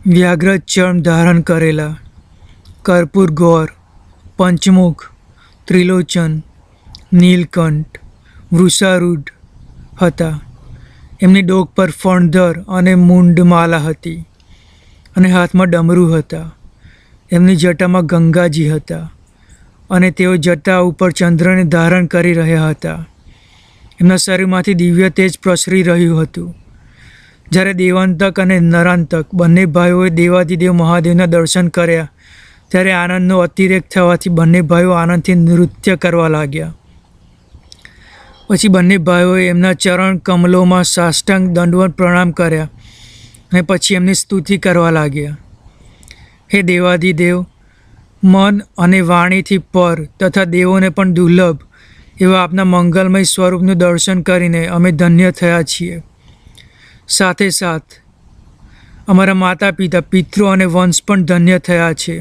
વ્યાઘ્ર ચર્મ ધારણ કરેલા, કર્પૂર ગૌર, પંચમુખ, ત્રિલોચન, નીલકંઠ, વૃષારૂઢ હતા. એમની ડોક પર ફણધર અને મુંડમાલા હતી અને હાથમાં ડમરું હતા. એમની જટામાં ગંગાજી હતા અને તેઓ જટા ઉપર ચંદ્રને ધારણ કરી રહ્યા હતા. એમના શરીરમાંથી દિવ્ય તેજ પ્રસરી રહ્યું હતું. જ્યારે દેવાંતક અને નરાંતક બંને ભાઈઓએ દેવાધિદેવ મહાદેવના દર્શન કર્યા ત્યારે આનંદનો અતિરેક થવાથી બંને ભાઈઓ આનંદથી નૃત્ય કરવા લાગ્યા. પછી બંને ભાઈઓએ એમના ચરણ કમલોમાં સાષ્ટાંગ દંડવત પ્રણામ કર્યા અને પછી એમની સ્તુતિ કરવા લાગ્યા. હે દેવાધિદેવ, મન અને વાણીથી પર તથા દેવોને પણ દુર્લભ એવા આપના મંગલમય સ્વરૂપનું દર્શન કરીને અમે ધન્ય થયા છીએ. સાથે સાથ અમારા માતા પિતા, પિતૃ અને વંશ પણ ધન્ય થયા છે.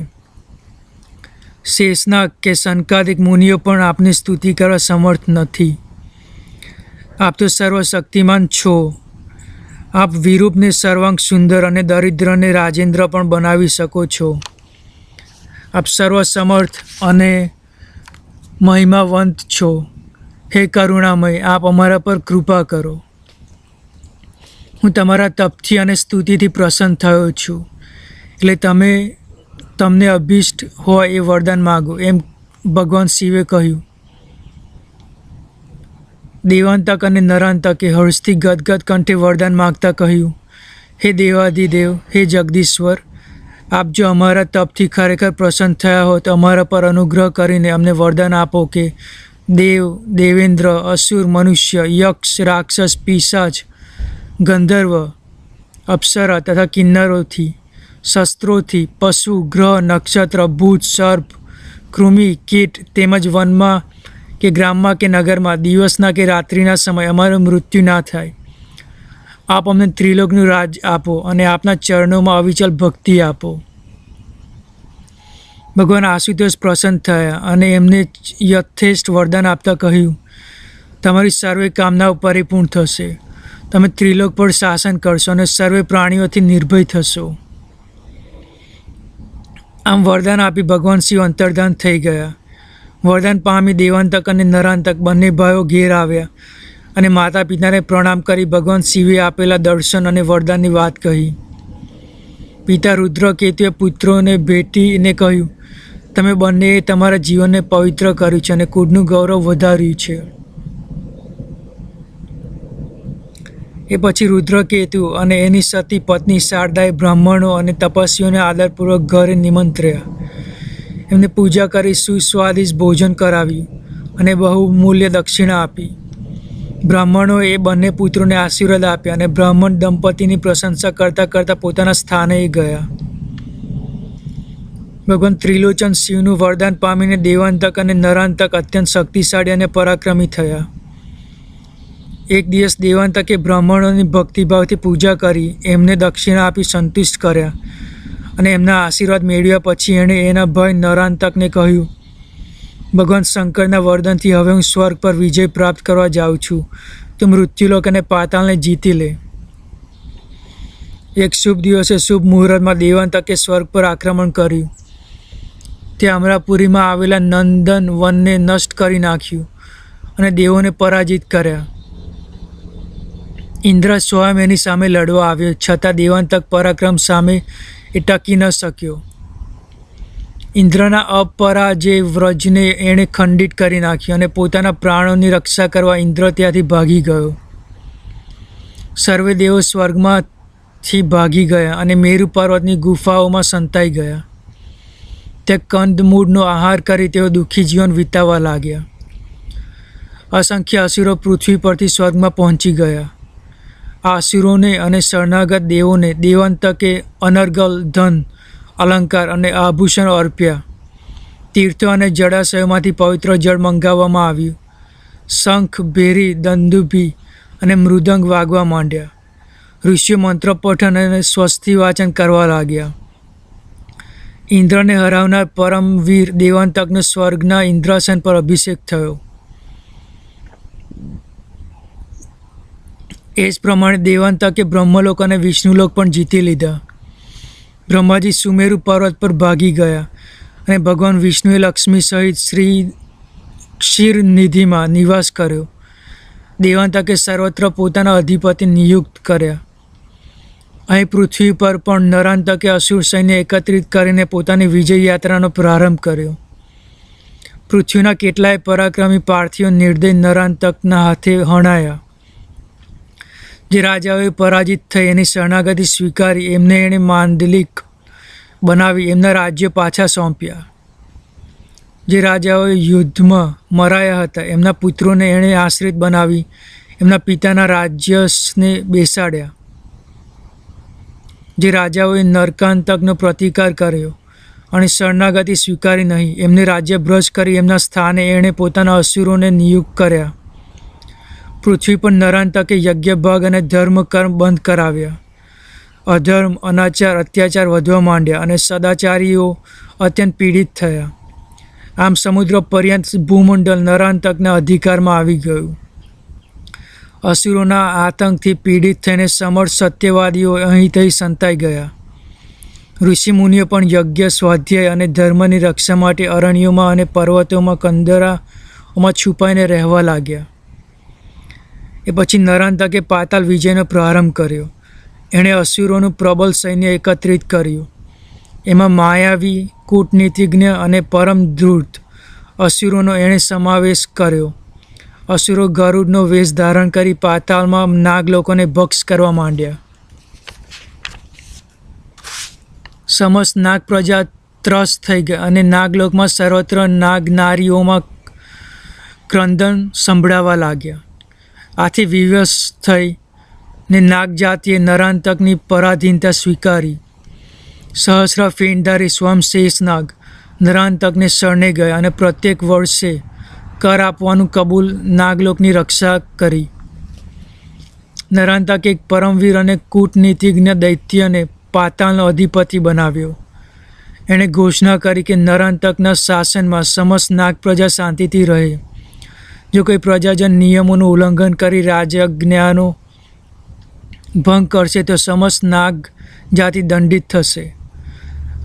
શેષનાગ કે સનકાદિક મુનિઓ પણ આપની સ્તુતિ કરવા સમર્થ નથી. આપ તો સર્વશક્તિમાન છો. આપ વિરૂપને સર્વાંગ સુંદર અને દરિદ્રને રાજેન્દ્ર પણ બનાવી શકો છો. આપ સર્વસમર્થ અને મહિમાવંત છો. હે કરુણામય, આપ અમારા પર કૃપા કરો. હું તમારા તપથી અને સ્તુતિથી પ્રસન્ન થયો છું, એટલે તમને અભિષ્ટ હોય એ વરદાન માગો, એમ ભગવાન શિવે કહ્યું. દેવાંતક અને નરાંતકે હર્ષથી ગદગદ કંઠે વરદાન માગતા કહ્યું, હે દેવાધિદેવ, હે જગદીશ્વર, આપ જો અમારા તપથી ખરેખર પ્રસન્ન થયા હો તો અમારા પર અનુગ્રહ કરીને અમને વરદાન આપો કે દેવ, દેવેન્દ્ર, અસુર, મનુષ્ય, યક્ષ, રાક્ષસ, પિશાચ, ગંધર્વ, અપ્સરા તથા કિન્નરોથી, શસ્ત્રોથી, પશુ, ગ્રહ, નક્ષત્ર, ભૂત, સર્પ, કૃમિ, કીટ તેમજ વનમાં કે ગ્રામમાં કે નગરમાં દિવસના કે રાત્રિના સમયે અમારું મૃત્યુ ના થાય. આપ અમને ત્રિલોકનું રાજ આપો અને આપના ચરણોમાં અવિચલ ભક્તિ આપો. ભગવાન આશુતોષ પ્રસન્ન થયા અને એમને યથેષ્ટ વરદાન આપતા કહ્યું, તમારી સર્વે કામનાઓ પરિપૂર્ણ થશે. તમે ત્રિલોક પર શાસન કરશો અને સર્વે પ્રાણીઓથી નિર્ભય થશો. આમ વરદાન આપી ભગવાન શિવ અંતર્ધાન થઈ ગયા. વરદાન પામી દેવાંતક અને નરાંતક બંને ભાઈઓ ઘેર આવ્યા અને માતા પિતાને પ્રણામ કરી ભગવાન શિવે આપેલા દર્શન અને વરદાનની વાત કહી. પિતા રુદ્રકેતુએ પુત્રોને ભેટીને કહ્યું, તમે બંનેએ તમારા જીવનને પવિત્ર કર્યું છે અને કુળનું ગૌરવ વધાર્યું છે. એ પછી રુદ્રકેતુ અને એની સતી પત્ની શારદાએ બ્રાહ્મણો અને તપસ્વીઓને આદરપૂર્વક ઘરે નિમંત્ર્યા. એમને પૂજા કરી સુસ્વાદિષ્ટ ભોજન કરાવ્યું અને બહુમૂલ્ય દક્ષિણા આપી. બ્રાહ્મણોએ એ બંને પુત્રોને આશીર્વાદ આપ્યા અને બ્રાહ્મણ દંપતીની પ્રશંસા કરતાં કરતાં પોતાના સ્થાને ગયા. ભગવાન ત્રિલોચન શિવનું વરદાન પામીને દેવાંતક અને નરાંતક અત્યંત શક્તિશાળી અને પરાક્રમી થયા. એક દિવસ દેવાંતકે બ્રાહ્મણોની ભક્તિભાવથી પૂજા કરી એમને દક્ષિણા આપી સંતુષ્ટ કર્યા અને એમના આશીર્વાદ મેળવ્યા પછી એણે એના ભાઈ નરાંતકને કહ્યું, ભગવાન શંકરના વરદાનથી હવે હું સ્વર્ગ પર વિજય પ્રાપ્ત કરવા જાઉં છું. તો મૃત્યુલોક અને પાતાળને જીતી લે. એક શુભ દિવસે શુભ મુહૂર્તમાં દેવાંતકે સ્વર્ગ પર આક્રમણ કર્યું. તે અમરાપુરીમાં આવેલા નંદન વનને નષ્ટ કરી નાખ્યું અને દેવોને પરાજિત કર્યા. ઇન્દ્ર સ્વયં એની સામે લડવા આવ્યો, છતાં દેવાંતક પરાક્રમ સામે એ ટકી ન શક્યો. ઇન્દ્રના અપરાજય વ્રજને એણે ખંડિત કરી નાખ્યો અને પોતાના પ્રાણોની રક્ષા કરવા ઇન્દ્ર ત્યાંથી ભાગી ગયો. સર્વે દેવો સ્વર્ગમાંથી ભાગી ગયા અને મેરુ પર્વતની ગુફાઓમાં સંતાઈ ગયા. તે કંદમૂળનો આહાર કરી તેઓ દુઃખી જીવન વિતાવવા લાગ્યા. અસંખ્ય અસુરો પૃથ્વી પરથી સ્વર્ગમાં પહોંચી ગયા. આ અસુરોને અને શરણાગત દેવોને દેવાંતકે અનર્ગલ ધન, અલંકાર અને આભૂષણો અર્પ્યા. તીર્થો અને જળાશયોમાંથી પવિત્ર જળ મંગાવવામાં આવ્યું. શંખ, ભેરી, દંદુભી અને મૃદંગ વાગવા માંડ્યા. ઋષિઓ મંત્ર પઠન અને સ્વસ્તિ વાચન કરવા લાગ્યા. ઇન્દ્રને હરાવનાર પરમવીર દેવાંતકનો સ્વર્ગના ઇન્દ્રાસન પર અભિષેક થયો. એ જ પ્રમાણે દેવાંતકે બ્રહ્મલોક અને વિષ્ણુલોક પણ જીતી લીધા. બ્રહ્માજી સુમેરુ પર્વત પર ભાગી ગયા અને ભગવાન વિષ્ણુએ લક્ષ્મી સહિત શ્રી ક્ષીરનિધિમાં નિવાસ કર્યો. દેવાંતકે સર્વત્ર પોતાના અધિપતિ નિયુક્ત કર્યા. અહીં પૃથ્વી પર પણ નરાંતકે અસુર સૈન્ય એકત્રિત કરીને પોતાની વિજય યાત્રાનો પ્રારંભ કર્યો. પૃથ્વીના કેટલાય પરાક્રમી પાર્થીઓ નિર્દય નરાંતકના હાથે હણાયા. જે રાજાઓએ પરાજિત થઈ એની શરણાગતિ સ્વીકારી એમને એણે માંડલિક બનાવી એમના રાજ્ય પાછા સોંપ્યા. જે રાજાઓએ યુદ્ધમાં મરાયા હતા એમના પુત્રોને એણે આશ્રિત બનાવી એમના પિતાના રાજ્યને બેસાડ્યા. જે રાજાઓએ નરકાંતકનો પ્રતિકાર કર્યો અને શરણાગતિ સ્વીકારી નહીં એમને રાજ્ય ભ્રષ્ટ કરી એમના સ્થાને એણે પોતાના અસુરોને નિયુક્ત કર્યા. પૃથ્વી પર નરાંતકે યજ્ઞભાગ અને ધર્મ કર્મ બંધ કરાવ્યા. અધર્મ, અનાચાર, અત્યાચાર વધવા માંડ્યા અને સદાચારીઓ અત્યંત પીડિત થયા. આમ સમુદ્ર પર્યંત ભૂમંડળ નરાંતકના અધિકારમાં આવી ગયું. અસુરોના આતંકથી પીડિત થઈને સમર્થ સત્યવાદીઓ અહીંથી સંતાઈ ગયા. ઋષિમુનિઓ પણ યજ્ઞ, સ્વાધ્યાય અને ધર્મની રક્ષા માટે અરણ્યોમાં અને પર્વતોમાં કંદરાઓમાં છુપાઈને રહેવા લાગ્યા. એ પછી નરાંતકે પાતાળ વિજયનો પ્રારંભ કર્યો. એણે અસુરોનું પ્રબળ સૈન્ય એકત્રિત કર્યું. એમાં માયાવી, કૂટનીતિજ્ઞ અને પરમ ધૂર્ત અસુરોનો એણે સમાવેશ કર્યો. અસુરો ગરુડનો વેશ ધારણ કરી પાતાળમાં નાગલોકોને ભક્ષ કરવા માંડ્યા. સમસ્ત નાગ પ્રજા ત્રસ્ત થઈ ગઈ અને નાગલોકમાં સર્વત્ર નાગનારીઓમાં ક્રંદન સંભળાવા લાગ્યા. આથી વિવશ થઈ ને નાગજાતિએ નરાંતકની પરાધીનતા સ્વીકારી. સહસ્ર ફેણધારી સ્વયં શેષનાગ નરાંતકને શરણે ગયા અને પ્રત્યેક વર્ષે કર આપવાનું કબૂલ નાગલોકની રક્ષા કરી. નરાંતકે એક પરમવીર અને કૂટનીતિજ્ઞ દૈત્યને પાતાળનો અધિપતિ બનાવ્યો. એણે ઘોષણા કરી કે નરાંતકના શાસનમાં સમસ્ત નાગ પ્રજા શાંતિથી રહે. જો કોઈ પ્રજાજન નિયમોનું ઉલ્લંઘન કરી રાજ્યજ્ઞાનો ભંગ કરશે તો સમસ્ત નાગ જાતિ દંડિત થશે.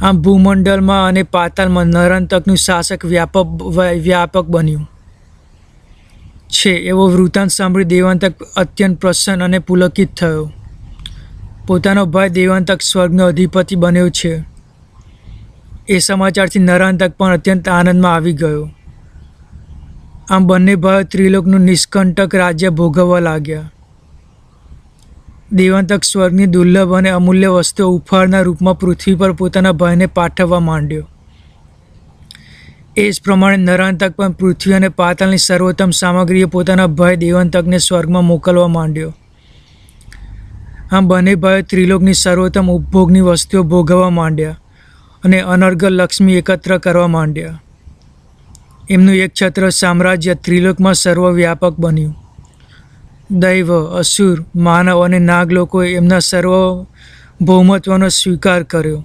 આમ ભૂમંડળમાં અને પાતાળમાં નરાંતકનું શાસક વ્યાપક બન્યું છે એવો વૃત્તાંત સાંભળી દેવાંતક અત્યંત પ્રસન્ન અને પુલકિત થયો. પોતાનો ભાઈ દેવાંતક સ્વર્ગનો અધિપતિ બન્યો છે એ સમાચારથી નરાંતક પણ અત્યંત આનંદમાં આવી ગયો. આમ બંને ભાઈઓ ત્રિલોકનું નિષ્કંટક રાજ્ય ભોગવવા લાગ્યા. દેવાંતક સ્વર્ગની દુર્લભ અને અમૂલ્ય વસ્તુઓ ઉપહારના રૂપમાં પૃથ્વી પર પોતાના ભાઈને પાઠવવા માંડ્યો. એ જ પ્રમાણે નરાંતક પણ પૃથ્વી અને પાતાળની સર્વોત્તમ સામગ્રીઓ પોતાના ભાઈ દેવાંતકને સ્વર્ગમાં મોકલવા માંડ્યો. આમ બંને ભાઈઓ ત્રિલોકની સર્વોત્તમ ઉપભોગની વસ્તુઓ ભોગવવા માંડ્યા અને અનર્ગલ લક્ષ્મી એકત્ર કરવા માંડ્યા. એમનું એક છત્ર સામ્રાજ્ય ત્રિલોકમાં સર્વવ્યાપક બન્યું. દૈવ, અસુર, માનવ અને નાગ લોકોએ એમના સર્વભૌમત્વનો સ્વીકાર કર્યો.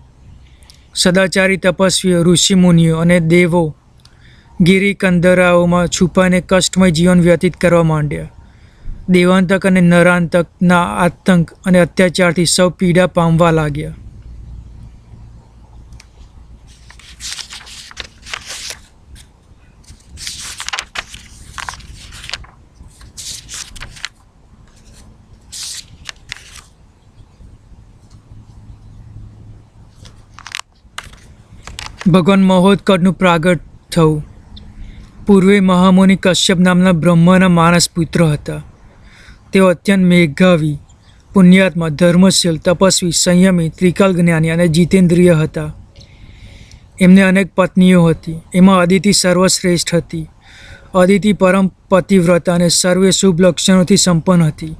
સદાચારી તપસ્વીઓ, ઋષિમુનિઓ અને દેવો ગિરિકંદરાઓમાં છુપાઈને કષ્ટમય જીવન વ્યતીત કરવા માંડ્યા. દેવાંતક અને નરાંતકના આતંક અને અત્યાચારથી સૌ પીડા પામવા લાગ્યા. ભગવાન મહોત્કટનું પ્રાગટ થવું. પૂર્વે મહામુનિ કશ્યપ નામના બ્રહ્માના માનસ પુત્ર હતા. તેઓ અત્યંત મેઘાવી, પુણ્યાત્મા, ધર્મશીલ, તપસ્વી, સંયમી, ત્રિકાલ જ્ઞાની અને જીતેન્દ્રિય હતા. એમને અનેક પત્નીઓ હતી. એમાં અદિતિ સર્વશ્રેષ્ઠ હતી. અદિતિ પરમ પતિવ્રતા અને સર્વે શુભ લક્ષણોથી સંપન્ન હતી.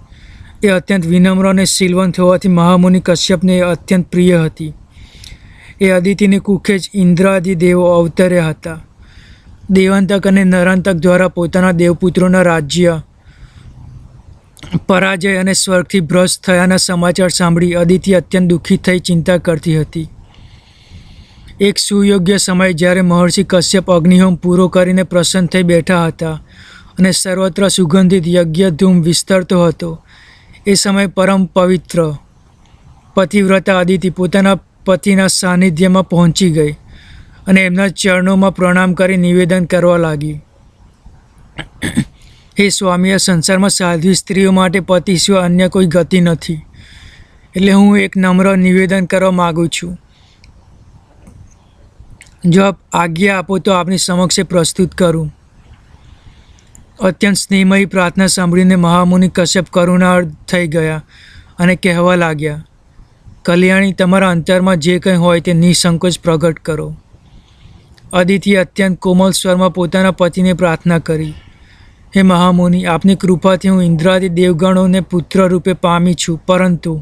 એ અત્યંત વિનમ્ર અને શીલવંત હોવાથી મહામુનિ કશ્યપને અત્યંત પ્રિય હતી. એ અદિતિની કુખે જ ઇન્દ્રાદિ દેવો અવતર્યા હતા. દેવાંતક અને નરાંતક દ્વારા પોતાના દેવપુત્રોના રાજ્ય પરાજય અને સ્વર્ગથી ભ્રષ્ટ થયાના સમાચાર સાંભળી અદિતિ અત્યંત દુઃખી થઈ ચિંતા કરતી હતી. એક સુયોગ્ય સમય જ્યારે મહર્ષિ કશ્યપ અગ્નિહોમ પૂરો કરીને પ્રસન્ન થઈ બેઠા હતા અને સર્વત્ર સુગંધિત યજ્ઞધૂમ વિસ્તરતો હતો, એ સમય પરમ પવિત્ર પતિવ્રતા અદિતિ પોતાના પતિના સાનિધ્યમાં પહોંચી ગઈ અને એમના ચરણોમાં પ્રણામ કરી નિવેદન કરવા લાગી, હે સ્વામી, આ સંસારમાં સાધ્વી સ્ત્રીઓ માટે પતિ સિવાય અન્ય કોઈ ગતિ નથી. એટલે હું એક નમ્ર નિવેદન કરવા માગું છું. જો આપ આજ્ઞા આપો તો આપની સમક્ષે પ્રસ્તુત કરું. અત્યંત સ્નેહમયી પ્રાર્થના સાંભળીને મહામુનિ કશ્યપ કરુણાળ થઈ ગયા અને કહેવા લાગ્યા, કલ્યાણી, તમારા અંતરમાં જે કંઈ હોય તે નિસંકોચ પ્રગટ કરો. અદિતિએ અત્યંત કોમલ સ્વરમાં પોતાના પતિને પ્રાર્થના કરી, હે મહામુનિ, આપની કૃપાથી હું ઇન્દ્રાદિ દેવગણોને પુત્ર રૂપે પામી છું, પરંતુ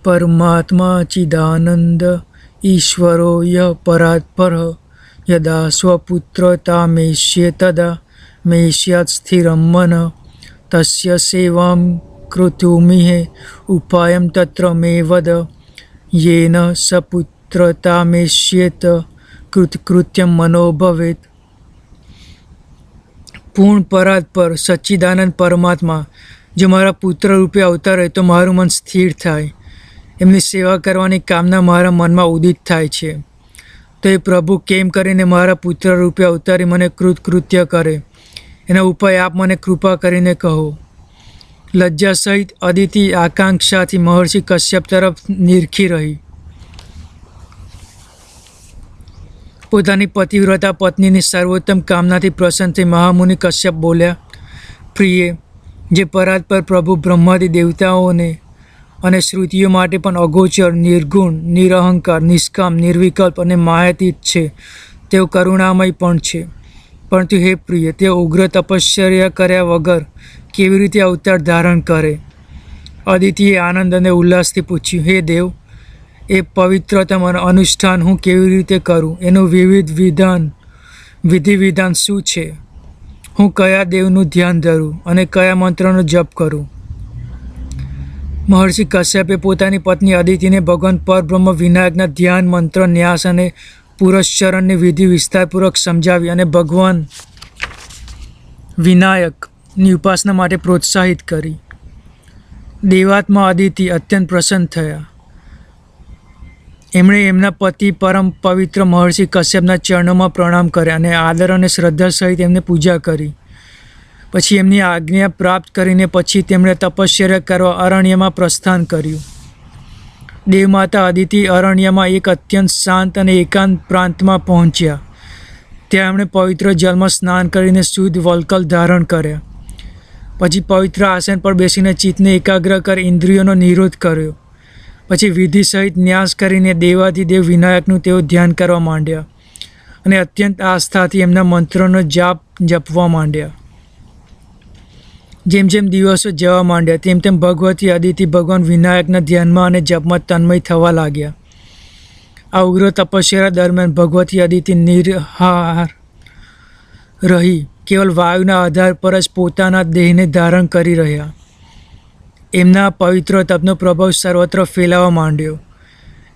પરમાત્મા ચિદાનંદ ઈશ્વરો ય પરાત્પર યદા સ્વપુત્રતામેષ્યે તદા મેષ્યાત સ્થિરમ મન તસ્ય સેવામ કૃતુમિહે ઉપાયમ તત્ર મે વદ યેન સપુત્રતામેષ્યેત કૃતકૃત્યમ મનો ભવેત. પૂર્ણ પરાત્પર સચ્ચિદાનંદ પરમાત્મા જો મારા પુત્ર રૂપે અવતારે તો મારું મન સ્થિર થાય, એમની સેવા કરવાની કામના મારા મનમાં ઉદિત થાય છે. તો એ પ્રભુ કેમ કરીને મારા પુત્ર રૂપે અવતારી મને કૃતકૃત્ય કરે, એના ઉપાય આપ મને કૃપા કરીને કહો. લજ્જા સહિત અદિતિ આકાંક્ષાથી મહર્ષિ કશ્યપ તરફ નિરખી રહી. પોતાની પતિવ્રતા પત્નીની સર્વોત્તમ કામનાથી પ્રસન્ન થઈ મહામુનિ કશ્યપ બોલ્યા, પ્રિય, જે પરાત્પર પ્રભુ બ્રહ્માદિ દેવતાઓને અને શ્રુતિઓ માટે પણ અગોચર, નિર્ગુણ, નિરહંકાર, નિષ્કામ, નિર્વિકલ્પ અને માયાતીત છે, તેઓ કરુણામય પણ છે. પરંતુ હે પ્રિય, તેઓ ઉગ્ર તપશ્ચર્યા કર્યા વગર કેવી રીતે અવતાર ધારણ કરે? અદિતિએ આનંદ અને ઉલ્લાસથી પૂછ્યું, હે દેવ, એ પવિત્રતમ અનુષ્ઠાન હું કેવી રીતે કરું? એનું વિધિ વિધાન શું છે? હું કયા દેવનું ધ્યાન ધરું અને કયા મંત્રનો જપ કરું? મહર્ષિ કશ્યપે પોતાની પત્ની અદિતિને ભગવાન પરબ્રહ્મ વિનાયકના ધ્યાન, મંત્ર, ન્યાસ અને પુરશ્ચરણની વિધિ વિસ્તારપૂર્વક સમજાવી અને ભગવાન વિનાયકની ઉપાસના માટે પ્રોત્સાહિત કરી. દેવાત્મા અદિતિ અત્યંત પ્રસન્ન થયા. એમણે એમના પતિ પરમ પવિત્ર મહર્ષિ કશ્યપના ચરણોમાં પ્રણામ કર્યા અને આદર અને શ્રદ્ધા સહિત એમને પૂજા કરી. પછી એમની આજ્ઞા પ્રાપ્ત કરીને પછી તેમણે તપશ્ચર્યા કરવા અરણ્યમાં પ્રસ્થાન કર્યું. દેવમાતા અદિતિ અરણ્યમાં એક અત્યંત શાંત અને એકાંત પ્રાંતમાં પહોંચ્યા. ત્યાં એમણે પવિત્ર જલમાં સ્નાન કરીને શુદ્ધ વલ્કલ ધારણ કર્યા. પછી પવિત્ર આસન પર બેસીને ચિત્તને એકાગ્ર કરી ઇન્દ્રિયોનો નિરોધ કર્યો. પછી વિધિ સહિત ન્યાસ કરીને દેવાધિદેવ વિનાયકનું તેઓ ધ્યાન કરવા માંડ્યા અને અત્યંત આસ્થાથી એમના મંત્રોનો જપવા માંડ્યા. જેમ જેમ દિવસો જવા માંડ્યા તેમ તેમ ભગવતી અદિતિ ભગવાન વિનાયકના ધ્યાનમાં અને જપમાં તન્મય થવા લાગ્યા. આ ઉગ્ર તપસ્યા દરમિયાન ભગવતી અદિતિ નિર્હાર રહી કેવલ વાયુના આધાર પર જ પોતાના દેહને ધારણ કરી રહ્યા. એમના પવિત્ર તપનો પ્રભાવ સર્વત્ર ફેલાવા માંડ્યો.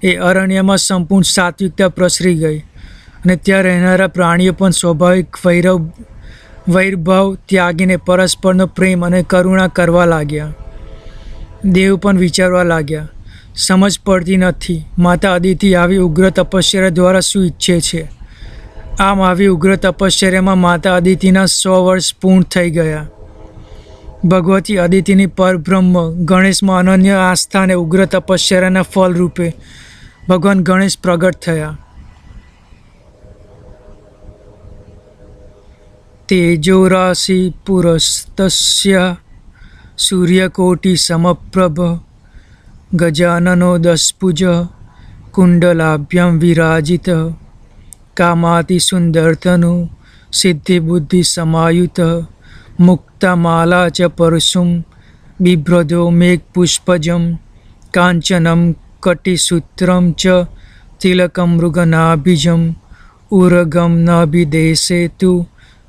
એ અરણ્યમાં સંપૂર્ણ સાત્વિકતા પ્રસરી ગઈ અને ત્યાં રહેનારા પ્રાણીઓ પણ સ્વાભાવિક વૈરભાવ ત્યાગીને પરસ્પરનો પ્રેમ અને કરુણા કરવા લાગ્યા. દેવ પણ વિચારવા લાગ્યા, સમજ પડતી નથી માતા અદિતિ આવી ઉગ્ર તપશ્ચર્યા દ્વારા શું ઈચ્છે છે. આમ આવી ઉગ્ર તપશ્ચર્યામાં માતા અદિતિના 100 વર્ષ પૂર્ણ થઈ ગયા. ભગવતી અદિતિની પરબ્રહ્મ ગણેશમાં અનન્ય આસ્થા અને ઉગ્ર તપશ્ચર્યાના ફળ રૂપે ભગવાન ગણેશ પ્રગટ થયા. તેજોરાશિ પુરસ્તસ્ય સૂર્યકોટિ સમપ્રભ ગજાનનો દશભુજ કુંડલાભ્યામ વિરાજિત કામાતિ સુંદરતનુ સિદ્ધિબુદ્ધિ સમાયુત મુક્તમાલા ચ પરશુમ બિભ્રદો મેઘપુષ્પજમ કાંચનમ કટિસૂત્રમ ચ તિલકમ મૃગનાભિજમ ઉરગમ નાભિદેશે તુ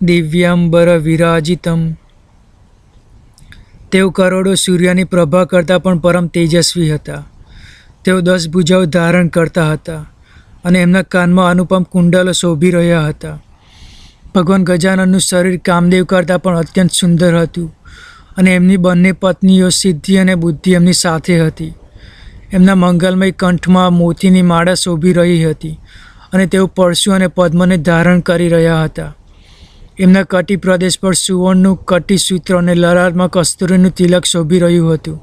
દિવ્યાંબર વિરાજિતમ. તેઓ કરોડો સૂર્યની પ્રભા કરતાં પણ પરમ તેજસ્વી હતા. તેઓ 10 ભુજાઓ ધારણ કરતા હતા અને એમના કાનમાં અનુપમ કુંડલો શોભી રહ્યા હતા. ભગવાન ગજાનનનું શરીર કામદેવ કરતાં પણ અત્યંત સુંદર હતું અને એમની બંને પત્નીઓ સિદ્ધિ અને બુદ્ધિ એમની સાથે હતી. એમના મંગલમય કંઠમાં મોતીની માળા શોભી રહી હતી અને તેઓ પરશુ અને પદ્મને ધારણ કરી રહ્યા હતા. એમના કટી પ્રદેશ પર સુવર્ણનું કટીસૂત્ર અને લલાટમાં કસ્તુરીનું તિલક શોભી રહ્યું હતું.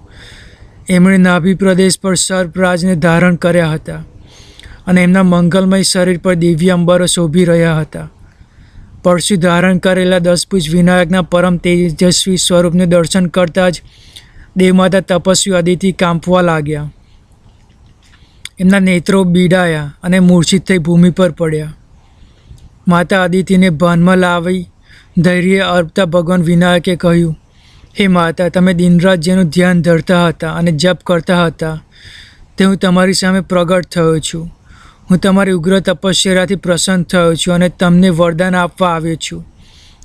એમણે નાભી પ્રદેશ પર સર્પરાજને ધારણ કર્યા હતા અને એમના મંગલમય શરીર પર દિવ્ય અંબરો શોભી રહ્યા હતા. પરશુ ધારણ કરેલા 10 ભુજ વિનાયકના પરમ તેજસ્વી સ્વરૂપને દર્શન કરતાં જ દેવમાતા તપસ્વી અદિતિ કાંપવા લાગ્યા. એમના નેત્રો બીડાયા અને મૂર્છિત થઈ ભૂમિ પર પડ્યા. માતા અદિતિને ભાનમાં લાવી ધૈર્ય અર્પતા ભગવાન વિનાયકે કહ્યું, હે માતા, તમે દિનરાત જેનું ધ્યાન ધરતા હતા અને જપ કરતા હતા તે હું તમારી સામે પ્રગટ થયો છું. હું તમારી ઉગ્ર તપશ્ચર્યાથી પ્રસન્ન થયો છું અને તમને વરદાન આપવા આવ્યો છું.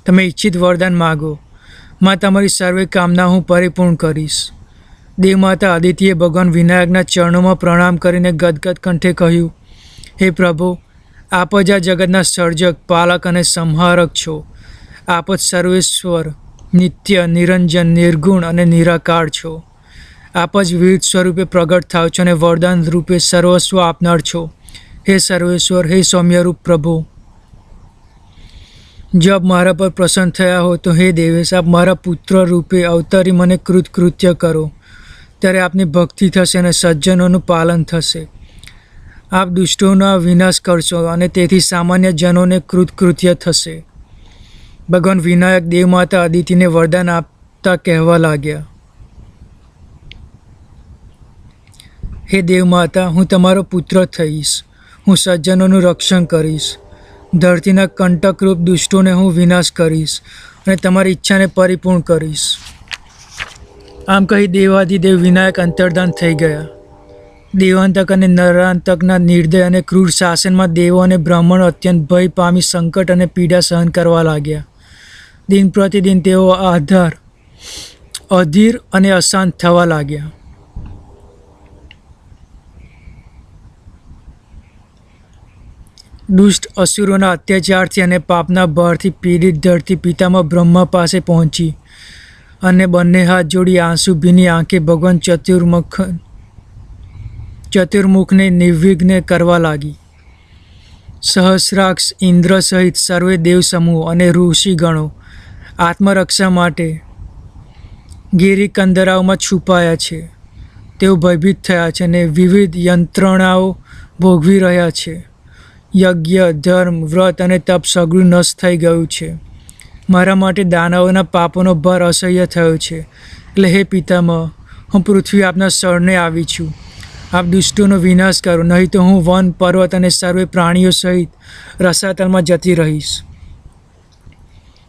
તમે ઈચ્છિત વરદાન માગો. માં, તમારી સર્વે કામના હું પરિપૂર્ણ કરીશ. દેવમાતા અદિતિએ ભગવાન વિનાયકના ચરણોમાં પ્રણામ કરીને ગદગદ કંઠે કહ્યું, હે પ્રભુ, આપ જ આ જગતના સર્જક, પાલક અને સંહારક છો. આપ જ સર્વેશ્વર, નિત્ય, નિરંજન, નિર્ગુણ અને નિરાકાર છો. આપ જ વિવિધ સ્વરૂપે પ્રગટ થાવ છો અને વરદાન રૂપે સર્વસ્વ આપનાર છો. હે સર્વેશ્વર, હે સૌમ્યરૂપ પ્રભુ, જો આપ મારા પર પ્રસન્ન થયા હો તો હે દેવેશ, આપ મારા પુત્ર રૂપે અવતરી મને કૃતકૃત્ય કરો. ત્યારે આપની ભક્તિ થશે અને સજ્જનોનું પાલન થશે. આપ દુષ્ટોનો વિનાશ કરશો અને તેથી સામાન્ય જનોને કૃતકૃત્ય થશે. ભગવાન વિનાયક દેવમાતા અદિતિને વરદાન આપતા કહેવા લાગ્યા, હે દેવમાતા, હું તમારો પુત્ર થઈશ. હું સજ્જનોનું રક્ષણ કરીશ. ધરતીના કંટકરૂપ દુષ્ટોને હું વિનાશ કરીશ અને તમારી ઈચ્છાને પરિપૂર્ણ કરીશ. આમ કહી દેવાધિદેવ વિનાયક અંતર્ધાન થઈ ગયા. દેવાંતક અને નરાંતકના નિર્દય અને ક્રૂર શાસનમાં દેવો અને બ્રાહ્મણો અત્યંત ભય પામી સંકટ અને પીડા સહન કરવા લાગ્યા. દિન પ્રતિદિન તેઓ અધીર અને અશાંત થવા લાગ્યા. દુષ્ટ અસુરોના અત્યાચારથી અને પાપના ભારથી પીડિત ધરતી પિતામાં બ્રહ્મા પાસે પહોંચી અને બંને હાથ જોડી આંસુ ભીની આંખે ભગવાન ચતુર્મુખને નિર્વિઘ્ન કરવા લાગી. સહસ્રાક્ષ ઇન્દ્ર સહિત સર્વે દેવ સમૂહ અને ઋષિગણો આત્મરક્ષા માટે ગિરિકંદરાઓમાં છુપાયા છે. તેઓ ભયભીત થયા છે અને વિવિધ યંત્રણાઓ ભોગવી રહ્યા છે. યજ્ઞ, ધર્મ, વ્રત અને તપ સગળું નષ્ટ થઈ ગયું છે. મારા માટે દાનવોના પાપોનો ભાર અસહ્ય થયો છે. એટલે હે પિતામહ, હું પૃથ્વી આપના શરણે આવી છું. આપ દુષ્ટોનો વિનાશ કરો, નહીં તો હું વન, પર્વત અને સર્વે પ્રાણીઓ સહિત રસાતલમાં જતી રહીશ.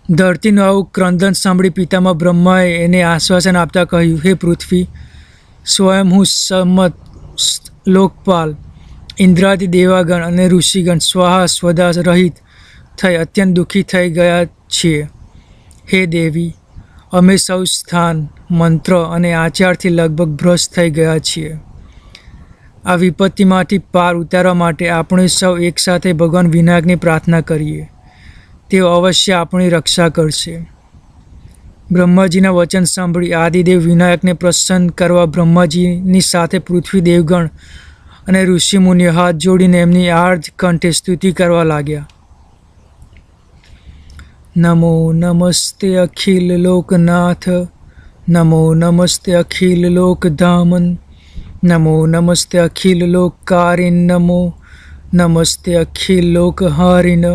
ધરતીનું આવું ક્રંદન સાંભળી પિતામહ બ્રહ્માએ એને આશ્વાસન આપતા કહ્યું, હે પૃથ્વી, સ્વયં હું સમસ્ત લોકપાલ, ઇન્દ્રાદિ દેવાગણ અને ઋષિગણ સ્વાહા સ્વધા રહિત થઈ અત્યંત દુઃખી થઈ ગયા છીએ. હે દેવી, અમે સૌ સ્થાન, મંત્ર અને આચારથી લગભગ ભ્રષ્ટ થઈ ગયા છીએ. આ વિપત્તિમાંથી પાર ઉતારવા માટે આપણે સૌ એકસાથે ભગવાન વિનાયકની પ્રાર્થના કરીએ. તેઓ અવશ્ય આપણી રક્ષા કરશે. બ્રહ્માજીના વચન સાંભળી આદિદેવ વિનાયકને પ્રસન્ન કરવા બ્રહ્માજીની સાથે પૃથ્વી દેવગણ અને ઋષિમુનિઓ હાથ જોડીને એમની આર્ધ કંઠે સ્તુતિ કરવા લાગ્યા. નમો નમસ્તે અખિલ લોકનાથ, નમો નમસ્તે અખિલ લોકધામન, નમો નમસ્તે અખિલ લોકકારિન, નમો નમસ્તે અખિલ લોકહારિન,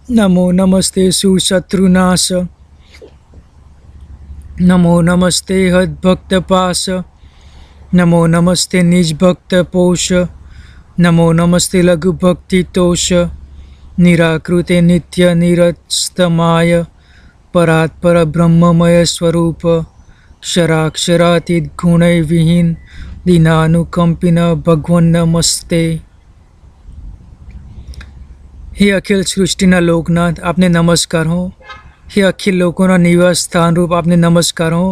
નમો નમસ્તે સુરશત્રુનાશ, નમો નમસ્તે હદભક્તપાશ, નમો નમસ્તે નિજભક્ત પોષ, નમો નમસ્તે લઘુભક્તિતોષ, નિરાકૃતે નિત્ય નિરસ્તમાય, પરાત્પર બ્રહ્મમય સ્વરૂપ, ક્ષરાક્ષરાતીત ગુણૈ વિહીન, દીનાનુકંપિન ભગવન નમસ્તે. હે અખિલ સૃષ્ટિના લોકનાથ, આપને નમસ્કાર હો. હે અખિલ લોકોના નિવાસ સ્થાનરૂપ, આપને નમસ્કાર હો.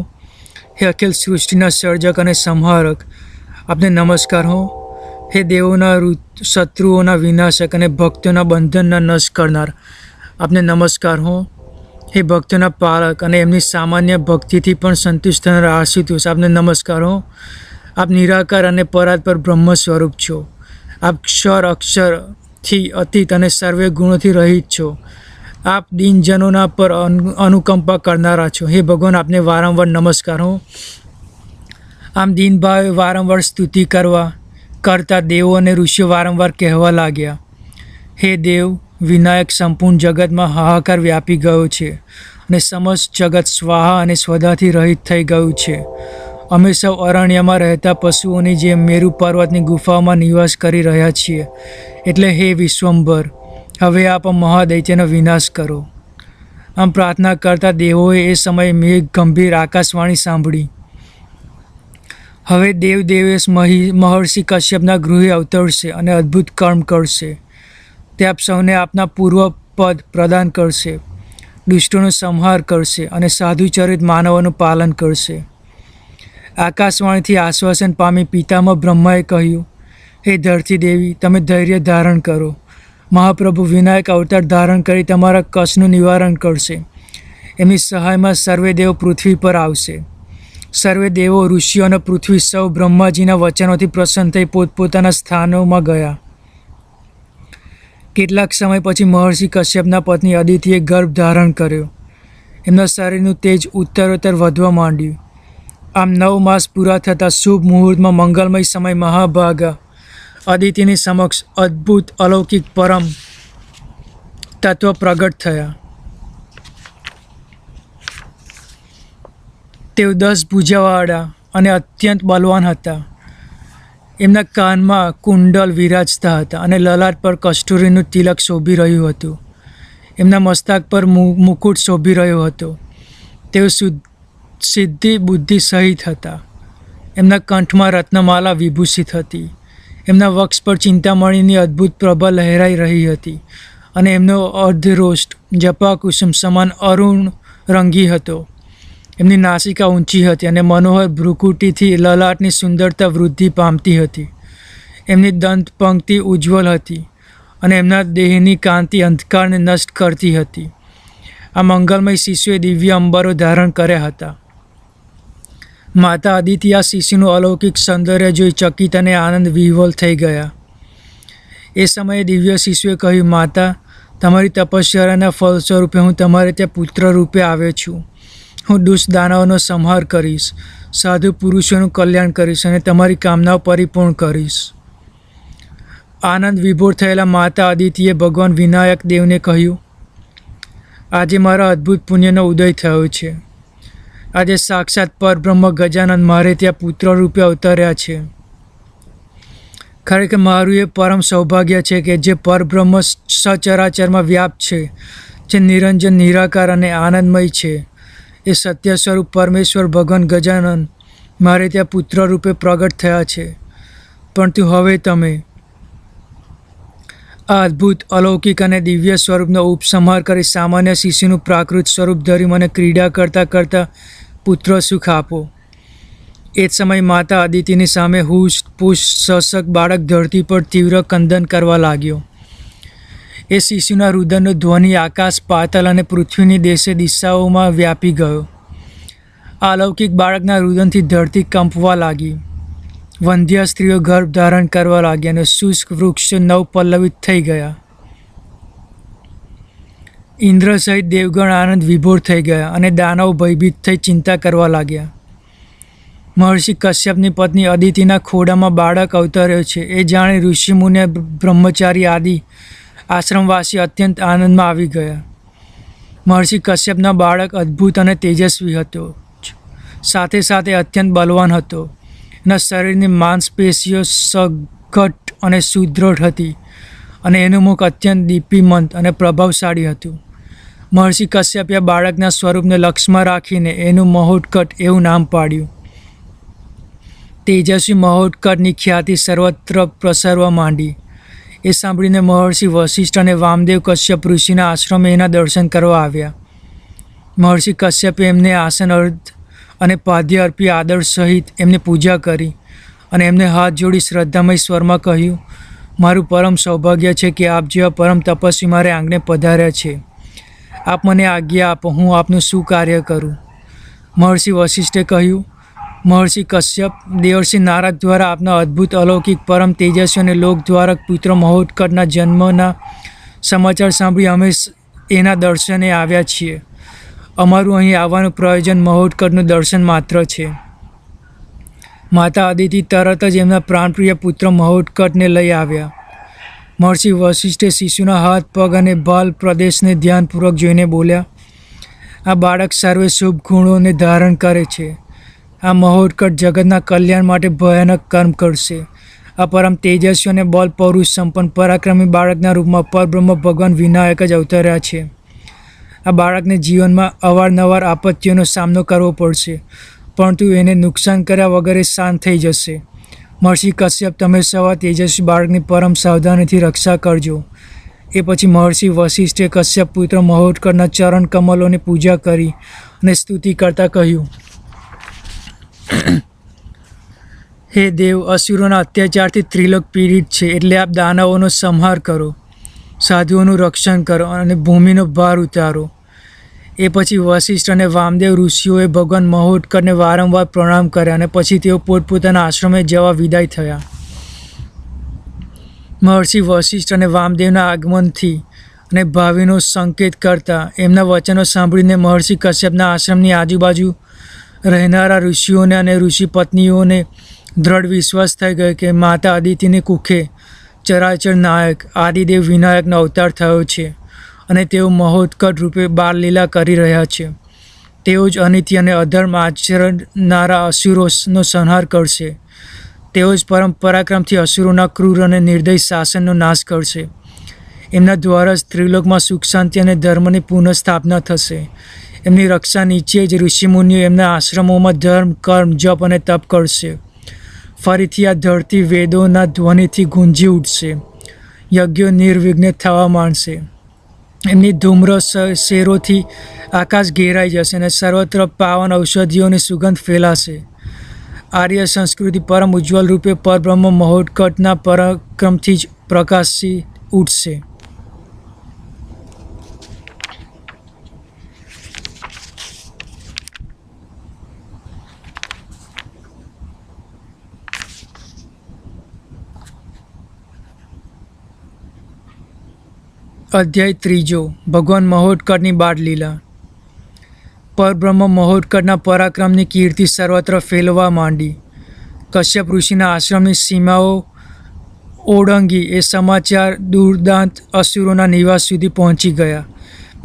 હે અખિલ સૃષ્ટિના સર્જક અને સંહારક, આપને નમસ્કાર હો. હે દેવોના શત્રુઓના વિનાશક અને ભક્તોના બંધનના નાશ કરનાર, આપને નમસ્કાર હો. હે ભક્તોના પાલક અને એમની સામાન્ય ભક્તિથી પણ સંતુષ્ટ થનાર આશુતોષ, આપને નમસ્કાર હો. આપ નિરાકાર અને પરાત્પર બ્રહ્મ સ્વરૂપ છો. આપ ક્ષર અક્ષરથી અતીત અને સર્વે ગુણોથી રહિત છો. આપ દીનજનોના પર અનુકંપા કરનારા છો. હે ભગવાન, આપને વારંવાર નમસ્કાર હો. આમ દીનભાવે વારંવાર સ્તુતિ કરતા દેવો અને ઋષિઓ વારંવાર કહેવા લાગ્યા, હે દેવ, વિનાયક સંપૂર્ણ જગતમાં હાહાકાર વ્યાપી ગયો છે અને સમસ્ત જગત સ્વાહા અને સ્વધાથી રહિત થઈ ગયું છે. અમે સૌ અરણ્યમાં રહેતા પશુઓની જેમ મેરુ પર્વતની ગુફાઓમાં નિવાસ કરી રહ્યા છીએ. એટલે હે વિશ્વંભર, હવે આપ મહાદૈત્યનો વિનાશ કરો. આમ પ્રાર્થના કરતા દેવોએ એ સમયે મેઘ ગંભીર આકાશવાણી સાંભળી. હવે દેવેશ મહર્ષિ કશ્યપના ગૃહે અવતરશે અને અદ્ભુત કર્મ કરશે. તે આપ સૌને આપના પૂર્વ પદ પ્રદાન કરશે, દુષ્ટોનો સંહાર કરશે અને સાધુચરિત માનવોનું પાલન કરશે. આકાશવાણીથી આશ્વાસન પામી પિતામહ બ્રહ્માએ કહ્યું, હે ધરતી દેવી, તમે ધૈર્ય ધારણ કરો. મહાપ્રભુ વિનાયક અવતાર ધારણ કરી તમારા કષ્ટનું નિવારણ કરશે. એમની સહાયમાં સર્વે દેવો પૃથ્વી પર આવશે. સર્વે દેવો, ઋષિઓ અને પૃથ્વી સૌ બ્રહ્માજીના વચનોથી પ્રસન્ન થઈ પોતપોતાના સ્થાનોમાં ગયા. કેટલાક સમય પછી મહર્ષિ કશ્યપના પત્ની અદિતિએ ગર્ભ ધારણ કર્યો. એમના શરીરનું તેજ ઉત્તરોત્તર વધવા માંડ્યું. આમ 9 માસ પૂરા થતાં શુભ મુહૂર્તમાં મંગલમય સમય મહાભાગા અદિતિની સમક્ષ અદ્ભુત અલૌકિક પરમ તત્વ પ્રગટ થયા. તેઓ 10 ભુજાવાળા અને અત્યંત બલવાન હતા. એમના કાનમાં કુંડલ વિરાજતા હતા અને લલાટ પર કસ્તુરીનું તિલક શોભી રહ્યું હતું. એમના મસ્તક પર મુકુટ શોભી રહ્યો હતો. તેઓ સિદ્ધિ બુદ્ધિ સહિત હતા. એમના કંઠમાં રત્નમાલા વિભૂષિત હતી. એમના વક્ષ પર ચિંતામણીની અદ્ભુત પ્રભા લહેરાઈ રહી હતી અને એમનો અર્ધરોષ્ટ જપાકુસુમ સમાન અરુણ રંગી હતો. એમની નાસિકા ઊંચી હતી અને મનોહર ભ્રુકુટીથી લલાટની સુંદરતા વૃદ્ધિ પામતી હતી. એમની દંત પંક્તિ ઉજ્જવલ હતી અને એમના દેહની કાંતિ અંધકારને નષ્ટ કરતી હતી. આ મંગલમય શિશુએ દિવ્ય અંબારો ધારણ કર્યા હતા. માતા અદિતિ આ શિશુનું અલૌકિક સૌંદર્ય જોઈ ચકિત અને આનંદ વિહ્વલ થઈ ગયા. એ સમયે દિવ્ય શિશુએ કહ્યું, માતા, તમારી તપશ્ચર્યાના ફળ સ્વરૂપે હું તમારે ત્યાં પુત્ર રૂપે આવ્યો છું. હું દુષ્ટ દાનવોનો સંહાર કરીશ, સાધુ પુરુષોનું કલ્યાણ કરીશ અને તમારી કામનાઓ પરિપૂર્ણ કરીશ. આનંદ વિભોર થયેલા માતા અદિતિએ ભગવાન વિનાયક દેવને કહ્યું, આજે મારા અદ્ભુત પુણ્યનો ઉદય થયો છે. આજે સાક્ષાત પરબ્રહ્મ ગજાનંદ મારે ત્યાં પુત્ર રૂપે અવતર્યા છે. ખરેખર મારું એ પરમ સૌભાગ્ય છે કે જે પરબ્રહ્મ સચરાચરમાં વ્યાપ્ત છે, જે નિરંજન, નિરાકાર અને આનંદમય છે, એ સત્ય સ્વરૂપ પરમેશ્વર ભગવાન ગજાનંદ મારે ત્યાં પુત્ર રૂપે પ્રગટ થયા છે. પરંતુ હવે તમે આ અદ્ભુત અલૌકિક અને દિવ્ય સ્વરૂપનો ઉપસંહાર કરી સામાન્ય શિશુનું પ્રાકૃત સ્વરૂપ ધરી મને ક્રીડા કરતાં કરતાં પુત્ર સુખ આપો. એ જ સમય માતા અદિતિની સામે હુષ્ટ પુષ્ટ સશક બાળક ધરતી પર તીવ્ર કંદન કરવા લાગ્યો. એ શિશુના રુદનનો ધ્વનિ આકાશ, પાતાલ અને પૃથ્વીની દેશે દિશાઓમાં વ્યાપી ગયો. આ અલૌકિક બાળકના રુદનથી ધરતી કંપવા લાગી. વંધ્યા સ્ત્રીઓ ગર્ભ ધારણ કરવા લાગ્યા અને શુષ્ક વૃક્ષો નવપલ્લવિત થઈ ગયા. ઇન્દ્ર સહિત દેવગણ આનંદ વિભોર થઈ ગયા અને દાનવ ભયભીત થઈ ચિંતા કરવા લાગ્યા. મહર્ષિ કશ્યપની પત્ની અદિતિના ખોડામાં બાળક અવતર્યો છે એ જાણી ઋષિમુનિ, બ્રહ્મચારી આદિ આશ્રમવાસી અત્યંત આનંદમાં આવી ગયા. મહર્ષિ કશ્યપના બાળક અદ્ભુત અને તેજસ્વી હતો, સાથે સાથે અત્યંત બલવાન હતો. એના શરીરની માંસપેશીઓ સઘટ અને સુદૃઢ હતી અને એનું મુખ અત્યંત દીપ્તિમંત અને પ્રભાવશાળી હતું. મહર્ષિ કશ્યપે બાળકના સ્વરૂપને લક્ષ્યમાં રાખીને એનું મહોત્કટ એવું નામ પાડ્યું. તેજસ્વી મહોત્કટની ખ્યાતિ સર્વત્ર પ્રસરવા માંડી. એ સાંભળીને મહર્ષિ વશિષ્ઠ અને વામદેવ કશ્યપ ઋષિના આશ્રમે એના દર્શન કરવા આવ્યા. મહર્ષિ કશ્યપે એમને આસન અર્ધ અને પાદ્ય અર્પી આદર સહિત એમને પૂજા કરી અને એમને હાથ જોડી શ્રદ્ધામય સ્વરમાં કહ્યું, મારું પરમ સૌભાગ્ય છે કે આપ જેવા પરમ તપસ્વી મારે આંગણે પધાર્યા છે. આપ મને આજ્ઞા આપો, હું આપનું શું કાર્ય કરું. મહર્ષિ વશિષ્ઠે કહ્યું, મહર્ષિ કશ્યપ દેવર્ષિ નારદ દ્વારા આપના અદ્ભુત અલૌકિક પરમ તેજસ્વી અને લોકદ્વારક પુત્ર મહોત્કટના જન્મના સમાચાર સાંભળી અમે એના દર્શને આવ્યા છીએ. અમારું અહીં આવવાનું પ્રયોજન મહોત્કટનું દર્શન માત્ર છે. માતા અદિતિ તરત જ એમના પ્રાણપ્રિય પુત્ર મહોત્કટને લઈ આવ્યા. મહર્ષિ વશિષ્ઠે શિશુના હાથ પગ અને બાલ પ્રદેશને ધ્યાનપૂર્વક જોઈને બોલ્યા, આ બાળક સર્વે શુભ ગુણોને ધારણ કરે છે. આ મહોત્કટ જગતના કલ્યાણ માટે ભયાનક કર્મ કરશે. આ પરમ તેજસ્વી અને બળ પૌરુષ સંપન્ન પરાક્રમી બાળકના રૂપમાં પરબ્રહ્મ ભગવાન વિનાયક જ અવતર્યા છે. આ બાળકને જીવનમાં અવારનવાર આપત્તિઓનો સામનો કરવો પડશે, પરંતુ એને નુકસાન કર્યા વગર શાંત થઈ જશે. મહર્ષિ કશ્યપ, તમે સૌ આ તેજસ્વી બાળકની પરમ સાવધાનીથી રક્ષા કરજો. એ પછી મહર્ષિ વશિષ્ઠે કશ્યપ પુત્ર મહોત્કટના ચરણ કમલોની પૂજા કરી અને સ્તુતિ કરતાં કહ્યું, હે દેવ, અસુરોના અત્યાચારથી ત્રિલોક પીડિત છે, એટલે આપ દાનવોનો સંહાર કરો, સાધુઓનું રક્ષણ કરો અને ભૂમિનો ભાર ઉતારો. એ પછી વશિષ્ઠ અને વામદેવ ઋષિઓએ ભગવાન મહોત્કટને વારંવાર પ્રણામ કર્યા અને પછી તેઓ પોતપોતાના આશ્રમે જવા વિદાય થયા. મહર્ષિ વશિષ્ઠ અને વામદેવના આગમનથી અને ભાવિનો સંકેત કરતા એમના વચનો સાંભળીને મહર્ષિ કશ્યપના આશ્રમની આજુબાજુ રહેનારા ઋષિઓને અને ઋષિ પત્નીઓને દ્રઢ વિશ્વાસ થઈ ગયો કે માતા અદિતિની કુખે ચરાચર નાયક આદિદેવ વિનાયકનો અવતાર થયો છે અને તેઓ મહોત્કટ રૂપે બાળલીલા કરી રહ્યા છે. તેઓ જ અનિતિ અને અધર્મ આચરનારા અસુરોનો સંહાર કરશે. તેઓ જ પરમ પરાક્રમથી અસુરોના ક્રૂર અને નિર્દય શાસનનો નાશ કરશે. એમના દ્વારા જ ત્રિલોકમાં સુખ શાંતિ અને ધર્મની પુનઃસ્થાપના થશે. એમની રક્ષા નીચે જ ઋષિમુનિઓ એમના આશ્રમોમાં ધર્મ, કર્મ, જપ અને તપ કરશે. ફરીથી આ ધરતી વેદોના ધ્વનિથી ગુંજી ઉઠશે. યજ્ઞો નિર્વિઘ્ને થવા માંડશે. એમની ધૂમ્ર શેરોથી આકાશ ઘેરાઈ જશે અને સર્વત્ર પાવન ઔષધિઓની સુગંધ ફેલાશે. આર્ય સંસ્કૃતિ પરમ ઉજ્જવલ રૂપે પરબ્રહ્મ મહોત્કટના પરાક્રમથી જ પ્રકાશી ઉઠશે. અધ્યાય 3 ભગવાન મહોત્કટની બાળલીલા. પરબ્રહ્મ મહોત્કટના પરાક્રમની કીર્તિ સર્વત્ર ફેલવા માંડી. કશ્યપ ઋષિના આશ્રમની સીમાઓ ઓળંગી એ સમાચાર દૂરદાંત અસુરોના નિવાસ સુધી પહોંચી ગયા.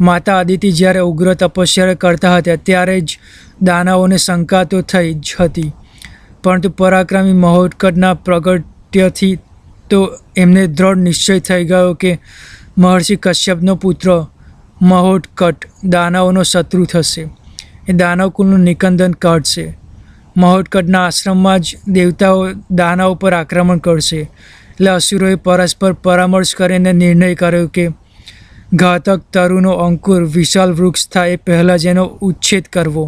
માતા અદિતિ જ્યારે ઉગ્ર તપસ્યા કરતા હતા ત્યારે જ દાનવોને શંકા તો થઈ જ હતી, પરંતુ પરાક્રમી મહોત્કટના પ્રગટ્યથી તો એમને દ્રઢ નિશ્ચય થઈ ગયો કે મહર્ષિ કશ્યપનો પુત્ર મહોત્કટ દાનવોનો શત્રુ થશે. એ દાનવકુળનું નિકંદન કાઢશે. મહોત્કટના આશ્રમમાં જ દેવતાઓ દાનવો પર આક્રમણ કરશે. એટલે અસુરોએ પરસ્પર પરામર્શ કરીને નિર્ણય કર્યો કે ઘાતક તરુનો અંકુર વિશાળ વૃક્ષ થાય એ પહેલાં જ એનો ઉચ્છેદ કરવો.